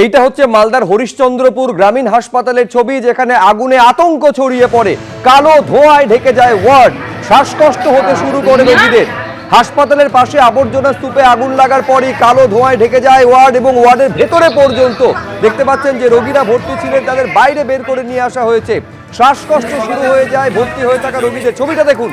এইটা হচ্ছে মালদার হরিশ্চন্দ্রপুর গ্রামীণ হাসপাতালের ছবি, যেখানে আগুনে আতঙ্ক ছড়িয়ে পড়ে। কালো ধোঁয়ায় ঢেকে যায় ওয়ার্ড। শ্বাসকষ্ট হতে শুরু করে রোগীদের। হাসপাতালের পাশে আবর্জনা স্তূপে আগুন লাগার পরই কালো ধোঁয়ায় ঢেকে যায় ওয়ার্ড এবং ওয়ার্ডের ভেতরে পর্যন্ত দেখতে পাচ্ছেন যে রোগীরা ভর্তি ছিলেন তাদের বাইরে বের করে নিয়ে আসা হয়েছে। শ্বাসকষ্ট শুরু হয়ে যায় ভর্তি হয়ে থাকা রোগীদের। ছবিটা দেখুন।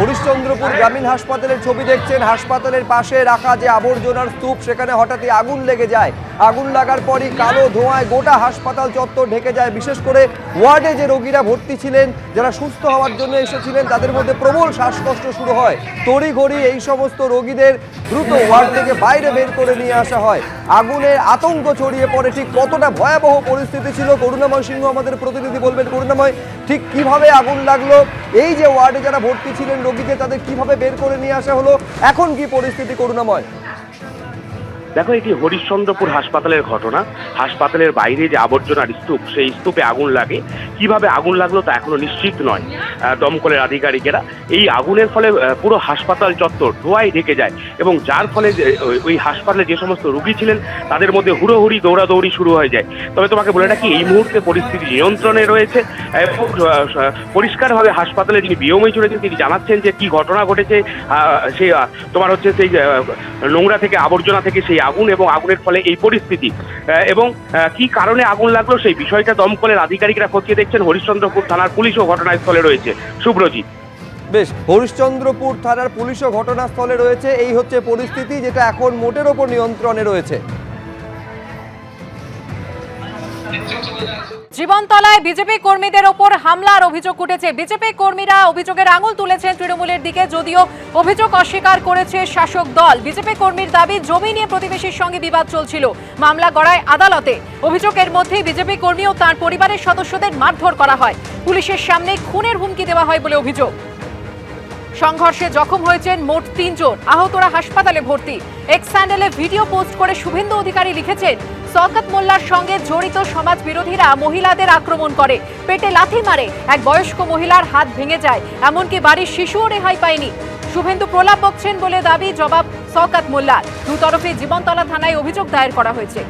হরিশ্চন্দ্রপুর গ্রামীণ হাসপাতালের ছবি দেখছেন। হাসপাতালের পাশে রাখা যে আবর্জনার স্তূপ, সেখানে হঠাৎই আগুন লেগে যায়। আগুন লাগার পরই কালো ধোঁয়ায় গোটা হাসপাতাল চত্বর ঢেকে যায়। বিশেষ করে ওয়ার্ডে যে রোগীরা ভর্তি ছিলেন, যারা সুস্থ হওয়ার জন্য এসেছিলেন, তাদের মধ্যে প্রবল শ্বাসকষ্ট শুরু হয়। তড়িঘড়ি এই সমস্ত রোগীদের দ্রুত ওয়ার্ড থেকে বাইরে বের করে নিয়ে আসা হয়। আগুনের আতঙ্ক ছড়িয়ে পড়ে। ঠিক কতটা ভয়াবহ পরিস্থিতি ছিল করুণাময় সিংহ আমাদের প্রতিনিধি বলবেন। করুণাময়, ঠিক কিভাবে আগুন লাগলো, এই যে ওয়ার্ডে যারা ভর্তি ছিলেন রোগীদের, তাদের কিভাবে বের করে নিয়ে আসা হলো, এখন কি পরিস্থিতি করুণাময়? দেখো, এটি হরিশ্চন্দ্রপুর হাসপাতালের ঘটনা। হাসপাতালের বাইরে যে আবর্জনার স্তূপ, সেই স্তূপে আগুন লাগে। কিভাবে আগুন লাগলো তা এখনো নিশ্চিত নয় দমকলের আধিকারিকেরা। এই আগুনের ফলে পুরো হাসপাতাল চত্বর ধোঁয়ায় ঢেকে যায় এবং যার ফলে ওই হাসপাতালে যে সমস্ত রোগী ছিলেন তাদের মধ্যে হুড়োহুড়ি দৌড়াদৌড়ি শুরু হয়ে যায়। তবে তোমাকে বলে রাখি, এই মুহূর্তে পরিস্থিতি নিয়ন্ত্রণে রয়েছে এবং পরিষ্কারভাবে হাসপাতালে যিনি বিএমই চলেছেন তিনি জানাচ্ছেন যে কি ঘটনা ঘটেছে। সেই তোমার হচ্ছে সেই নোংরা থেকে, আবর্জনা থেকে সেই আগুন এবং আগুনের ফলে এই পরিস্থিতি এবং কি কারণে আগুন লাগলো সেই বিষয়টা দমকলের আধিকারিকরা খতিয়ে দেখছেন। হরিশ্চন্দ্রপুর থানার পুলিশও ঘটনাস্থলে রয়েছে। শুভ্রজিৎ। বেশ, হরিশ্চন্দ্রপুর থানার পুলিশও ঘটনাস্থলে রয়েছে। এই হচ্ছে পরিস্থিতি, যেটা এখন মোটের ওপর নিয়ন্ত্রণে রয়েছে। জীবনতলায় বিজেপি কর্মীদের ওপর হামলার অভিযোগ উঠেছে। বিজেপি কর্মীরা অভিযোগের আঙুল তুলেছেন তৃণমূলের দিকে, যদিও অভিযোগ অস্বীকার করেছে শাসক দল। বিজেপি কর্মীর দাবি, জমি নিয়ে প্রতিবেশীর সঙ্গে বিবাদ চলছিল, মামলা গড়ায় আদালতে। অভিযোগের মধ্যে বিজেপি কর্মী ও তার পরিবারের সদস্যদের মারধর করা হয়। পুলিশের সামনে খুনের হুমকি দেওয়া হয় বলে অভিযোগ। সংঘর্ষে জখম হয়েছেন মোট ৩ জন। আহতরা হাসপাতালে ভর্তি। এক্স হ্যান্ডেলে ভিডিও পোস্ট করে শুভেন্দু অধিকারী লিখেছেন, শওকত মোল্লার সঙ্গে জড়িত সমাজ বিরোধীরা মহিলাদের আক্রমণ করে, পেটে লাথি মারে, এক বয়স্ক মহিলার হাত ভেঙে যায়, এমনকি বাড়ির শিশুও রেহাই পায়নি। শুভেন্দু প্রলাপ বকছেন বলে দাবি জবাব শওকত মোল্লার। দুতরফে জীবনতলা থানায় অভিযোগ দায়ের করা হয়েছে।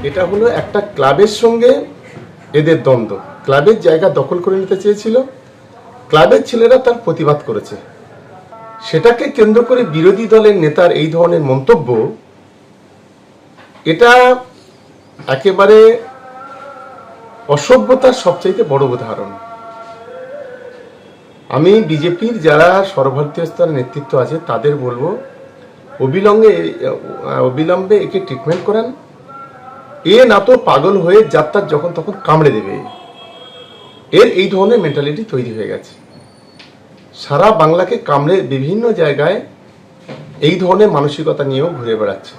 এটা হলো একটা ক্লাবের সঙ্গে এদের দ্বন্দ্ব। ক্লাবের জায়গা দখল করে নিতে চেয়েছিল, ক্লাবের ছেলেরা তার প্রতিবাদ করেছে। সেটাকে কেন্দ্র করে বিরোধী দলের নেতার এই ধরনের মন্তব্য, এটা একেবারে অসভ্যতার সবচাইতে বড় উদাহরণ। আমি বিজেপির যারা সর্বভারতীয় স্তরের নেতৃত্ব আছে তাদের বলবো, অবিলম্বে একে ট্রিটমেন্ট করান। এ না তো পাগল হয়ে যাত্রার যখন তখন কামড়ে দেবে, এর এই ধরনের মেন্টালিটি তৈরি হয়ে গেছে। সারা বাংলাকে কামড়ে বিভিন্ন জায়গায় এই ধরনের মানসিকতা নিয়েও ঘুরে বেড়াচ্ছে।